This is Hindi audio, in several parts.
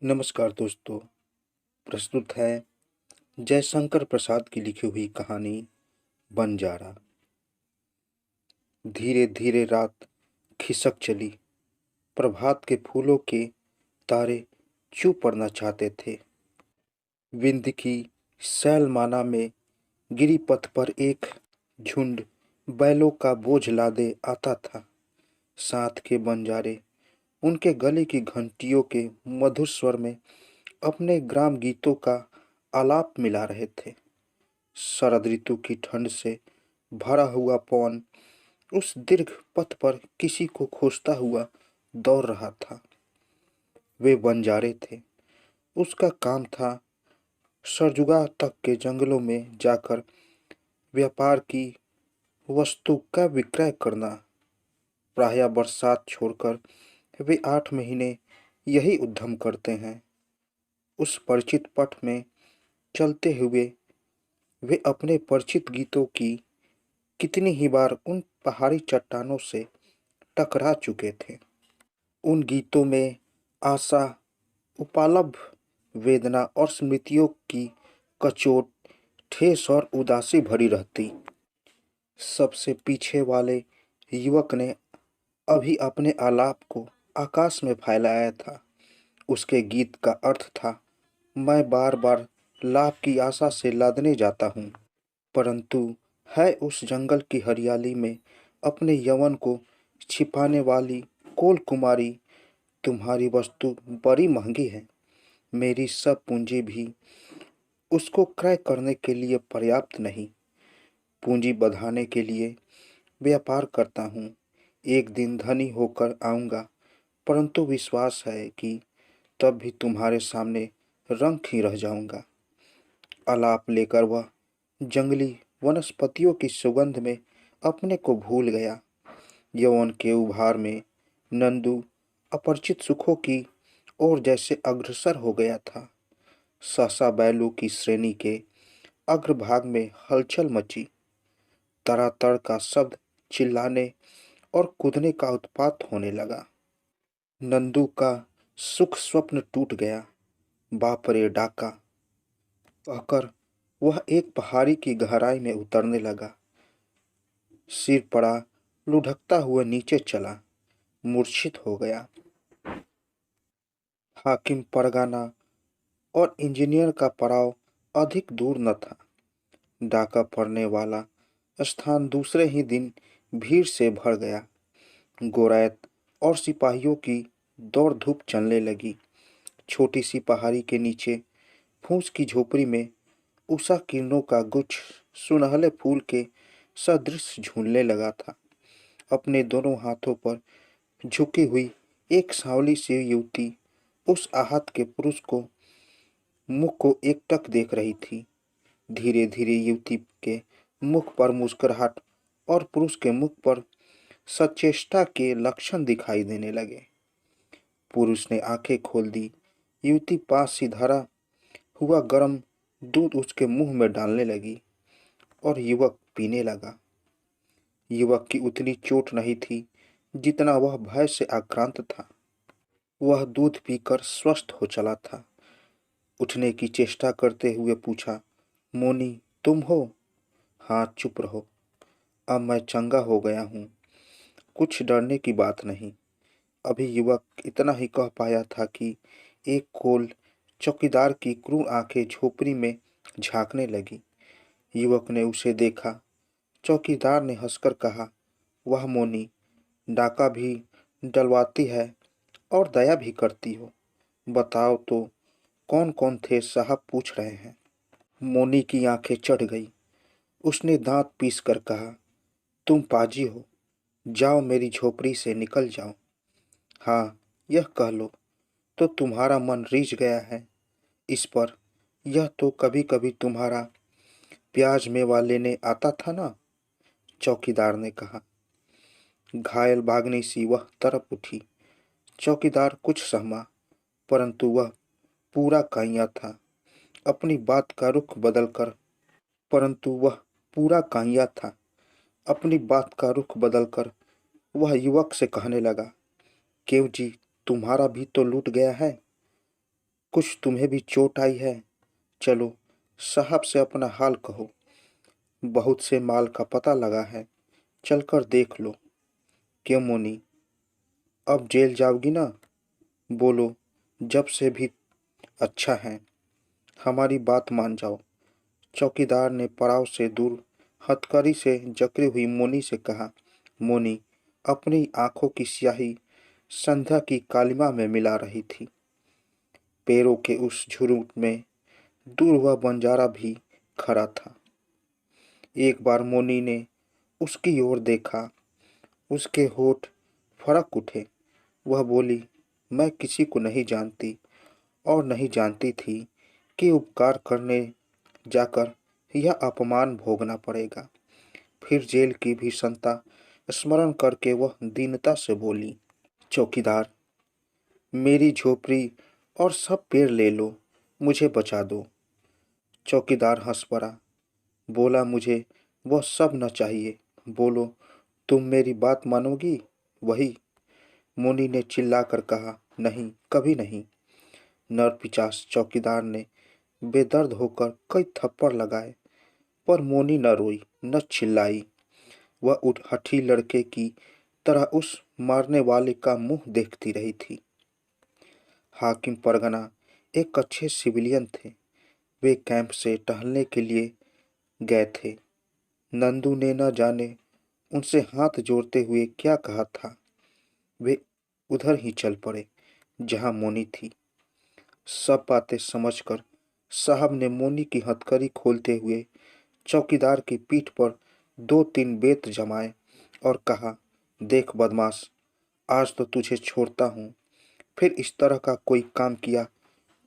नमस्कार दोस्तों। प्रस्तुत है जयशंकर प्रसाद की लिखी हुई कहानी बंजारा। धीरे धीरे रात खिसक चली। प्रभात के फूलों के तारे चुप पड़ना चाहते थे। विंध्य की शैलमाला में गिरिपथ पर एक झुंड बैलों का बोझ लादे आता था। साथ के बंजारे उनके गले की घंटियों के मधुर स्वर में अपने ग्राम गीतों का आलाप मिला रहे थे। शरद ऋतु की ठंड से भरा हुआ पवन उस दीर्घ पथ पर किसी को खोजता हुआ दौड़ रहा था। वे बंजारे थे। उसका काम था सरजुगा तक के जंगलों में जाकर व्यापार की वस्तु का विक्रय करना। प्रायः बरसात छोड़कर वे 8 महीने यही उद्यम करते हैं। उस परिचित पथ में चलते हुए वे अपने परिचित गीतों की कितनी ही बार उन पहाड़ी चट्टानों से टकरा चुके थे। उन गीतों में आशा, उपालभ, वेदना और स्मृतियों की कचोट, ठेस और उदासी भरी रहती। सबसे पीछे वाले युवक ने अभी अपने आलाप को आकाश में फैलाया था। उसके गीत का अर्थ था, मैं बार बार लाभ की आशा से लदने जाता हूँ, परंतु है उस जंगल की हरियाली में अपने यौवन को छिपाने वाली कोल कुमारी। तुम्हारी वस्तु बड़ी महंगी है। मेरी सब पूंजी भी उसको क्रय करने के लिए पर्याप्त नहीं। पूंजी बढ़ाने के लिए व्यापार करता हूँ। एक दिन धनी होकर आऊँगा, परंतु विश्वास है कि तब भी तुम्हारे सामने रंग ही रह जाऊँगा। आलाप लेकर वह जंगली वनस्पतियों की सुगंध में अपने को भूल गया। यौवन के उभार में नंदू अपरिचित सुखों की ओर जैसे अग्रसर हो गया था। सहसा बैलों की श्रेणी के अग्रभाग में हलचल मची। तड़ातड़ का शब्द, चिल्लाने और कूदने का उत्पात होने लगा। नंदू का सुख स्वप्न टूट गया। बाप रे डाका कहकर वह एक पहाड़ी की गहराई में उतरने लगा। सिर पड़ा, लुढ़कता हुआ नीचे चला, मूर्छित हो गया। हाकिम परगाना और इंजीनियर का पड़ाव अधिक दूर न था। डाका पड़ने वाला स्थान दूसरे ही दिन भीड़ से भर गया। गोरैत और सिपाहियों की दौड़ धूप चलने लगी। छोटी सी पहाड़ी के नीचे फूस की झोपड़ी में उषा किरणों का गुच्छ सुनहले फूल के सदृश झूलने लगा था। अपने दोनों हाथों पर झुकी हुई एक सांवली सी युवती उस आहत के पुरुष को मुख को एकटक देख रही थी। धीरे धीरे युवती के मुख पर मुस्कुराहट और पुरुष के मुख पर सचेष्टा के लक्षण दिखाई देने लगे। पुरुष ने आंखें खोल दी। युवती पास से धरा हुआ गर्म दूध उसके मुंह में डालने लगी और युवक पीने लगा। युवक की उतनी चोट नहीं थी जितना वह भय से आक्रांत था। वह दूध पीकर स्वस्थ हो चला था। उठने की चेष्टा करते हुए पूछा, मोनी तुम हो? हाँ, चुप रहो। अब मैं चंगा हो गया हूँ, कुछ डरने की बात नहीं। अभी युवक इतना ही कह पाया था कि एक कोल चौकीदार की क्रूर आंखें झोपड़ी में झांकने लगी। युवक ने उसे देखा। चौकीदार ने हंसकर कहा, वह मोनी, डाका भी डलवाती है और दया भी करती हो। बताओ तो कौन कौन थे साहब पूछ रहे हैं। मोनी की आंखें चढ़ गई। उसने दांत पीस कर कहा, तुम पाजी हो, जाओ मेरी झोपड़ी से निकल जाओ। हाँ, यह कह लो तो तुम्हारा मन रीझ गया है इस पर। यह तो कभी कभी तुम्हारा प्याज मेवा लेने आता था ना? चौकीदार ने कहा। घायल भागनी सी वह तरफ उठी। चौकीदार कुछ सहमा, परंतु वह पूरा कांया था। अपनी बात का रुख बदलकर परंतु वह पूरा कांया था। अपनी बात का रुख बदलकर वह युवक से कहने लगा, केव जी, तुम्हारा भी तो लूट गया है। कुछ तुम्हें भी चोट आई है? चलो साहब से अपना हाल कहो। बहुत से माल का पता लगा है, चलकर देख लो। क्यों मोनी, अब जेल जाओगी ना? बोलो, जब से भी अच्छा है, हमारी बात मान जाओ। चौकीदार ने पड़ाव से दूर हथकड़ी से जकड़ी हुई मोनी से कहा। मोनी अपनी आंखों की स्याही संध्या की कालिमा में मिला रही थी। पैरों के उस झुरमुट में दूर हुआ बंजारा भी खड़ा था। एक बार मोनी ने उसकी ओर देखा, उसके होठ फड़क उठे। वह बोली, मैं किसी को नहीं जानती और नहीं जानती थी कि उपकार करने जाकर यह अपमान भोगना पड़ेगा। फिर जेल की भीषणता स्मरण करके वह दीनता से बोली, चौकीदार, मेरी झोपड़ी और सब पेड़ ले लो, मुझे बचा दो। चौकीदार हंस पड़ा, बोला, मुझे वह सब न चाहिए। बोलो, तुम मेरी बात मानोगी? वही। मोनी ने चिल्लाकर कहा, नहीं, कभी नहीं। नरपिशाच चौकीदार ने बेदर्द होकर कई थप्पड़ लगाए, पर मोनी न रोई न चिल्लाई। वह उठ हठी लड़के की तरह उस मारने वाले का मुंह देखती रही थी। हाकिम परगना एक अच्छे सिविलियन थे। वे कैंप से टहलने के लिए गए थे। नंदू ने न जाने उनसे हाथ जोड़ते हुए क्या कहा था। वे उधर ही चल पड़े जहां मोनी थी। सब बातें समझकर साहब ने मोनी की हथकड़ी खोलते हुए चौकीदार की पीठ पर 2-3 बेत जमाए और कहा, देख बदमाश, आज तो तुझे छोड़ता हूँ, फिर इस तरह का कोई काम किया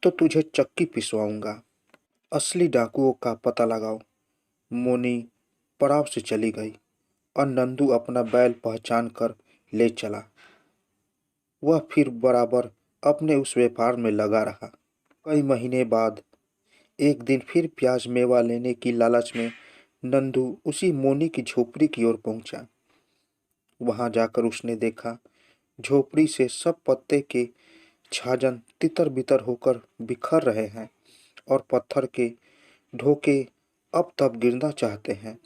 तो तुझे चक्की पिसवाऊंगा। असली डाकुओं का पता लगाओ। मोनी पड़ाव से चली गई और नंदू अपना बैल पहचान कर ले चला। वह फिर बराबर अपने उस व्यापार में लगा रहा। कई महीने बाद एक दिन फिर प्याज मेवा लेने की लालच में नंदू उसी मोनी की झोपड़ी की ओर पहुंचा। वहां जाकर उसने देखा, झोपड़ी से सब पत्ते के छाजन तितर बितर होकर बिखर रहे हैं और पत्थर के ढोके अब तब गिरना चाहते हैं।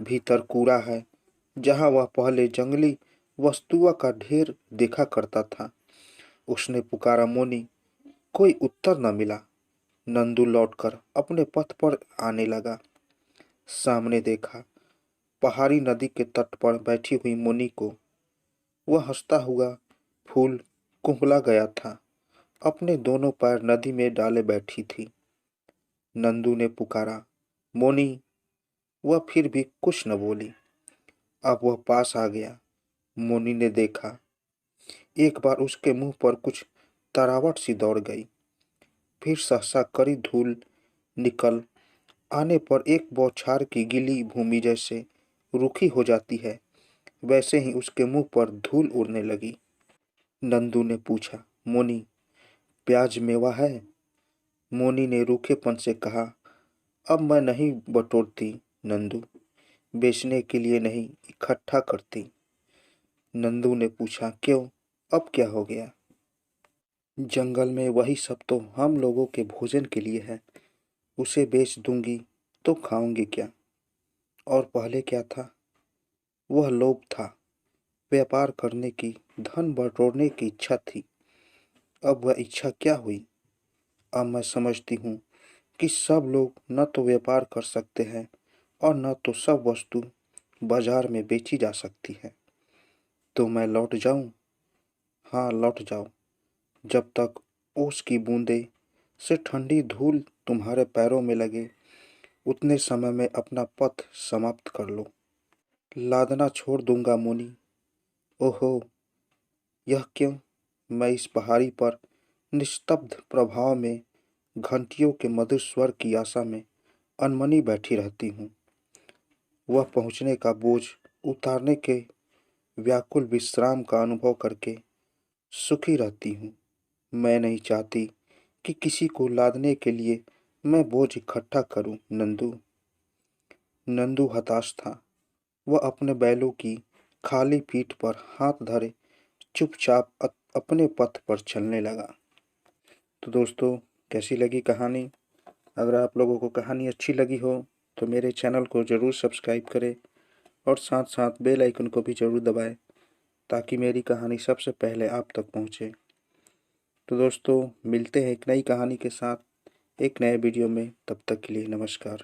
भीतर कूड़ा है, जहां वह पहले जंगली वस्तुओं का ढेर देखा करता था। उसने पुकारा, मोनी। कोई उत्तर न मिला। नंदू लौटकर अपने पथ पर आने लगा। सामने देखा, पहाड़ी नदी के तट पर बैठी हुई मोनी को। वह हंसता हुआ फूल कुंभला गया था, अपने दोनों पैर नदी में डाले बैठी थी। नंदू ने पुकारा, मोनी। वह फिर भी कुछ न बोली। अब वह पास आ गया। मोनी ने देखा, एक बार उसके मुंह पर कुछ तरावट सी दौड़ गई। फिर सहसा कड़ी धूल निकल आने पर एक बौछार की गीली भूमि जैसे रूखी हो जाती है, वैसे ही उसके मुंह पर धूल उड़ने लगी। नंदू ने पूछा, मोनी, प्याज मेवा है? मोनी ने रूखेपन से कहा, अब मैं नहीं बटोरती नंदू, बेचने के लिए नहीं, इकट्ठा करती। नंदू ने पूछा, क्यों, अब क्या हो गया? जंगल में वही सब तो हम लोगों के भोजन के लिए है। उसे बेच दूंगी तो खाऊंगी क्या? और पहले क्या था? वह लोभ था, व्यापार करने की, धन बटोरने की इच्छा थी। अब वह इच्छा क्या हुई? अब मैं समझती हूँ कि सब लोग न तो व्यापार कर सकते हैं और न तो सब वस्तु बाजार में बेची जा सकती है। तो मैं लौट जाऊं? हाँ, लौट जाओ। जब तक ओस की बूंदे से ठंडी धूल तुम्हारे पैरों में लगे, उतने समय में अपना पथ समाप्त कर लो। लादना छोड़ दूंगा मोनी। ओहो, यह क्यों? मैं इस पहाड़ी पर निस्तब्ध प्रभाव में घंटियों के मधुर स्वर की आशा में अनमनी बैठी रहती हूँ। वह पहुँचने का बोझ उतारने के व्याकुल विश्राम का अनुभव करके सुखी रहती हूँ। मैं नहीं चाहती कि किसी को लादने के लिए मैं बोझ इकट्ठा करूं। नंदू। नंदू हताश था। वह अपने बैलों की खाली पीठ पर हाथ धरे चुपचाप अपने पथ पर चलने लगा। तो दोस्तों, कैसी लगी कहानी। अगर आप लोगों को कहानी अच्छी लगी हो तो मेरे चैनल को ज़रूर सब्सक्राइब करें और साथ साथ बेल आइकन को भी ज़रूर दबाएं ताकि मेरी कहानी सबसे पहले आप तक पहुंचे। तो दोस्तों, मिलते हैं एक नई कहानी के साथ एक नए वीडियो में। तब तक के लिए नमस्कार।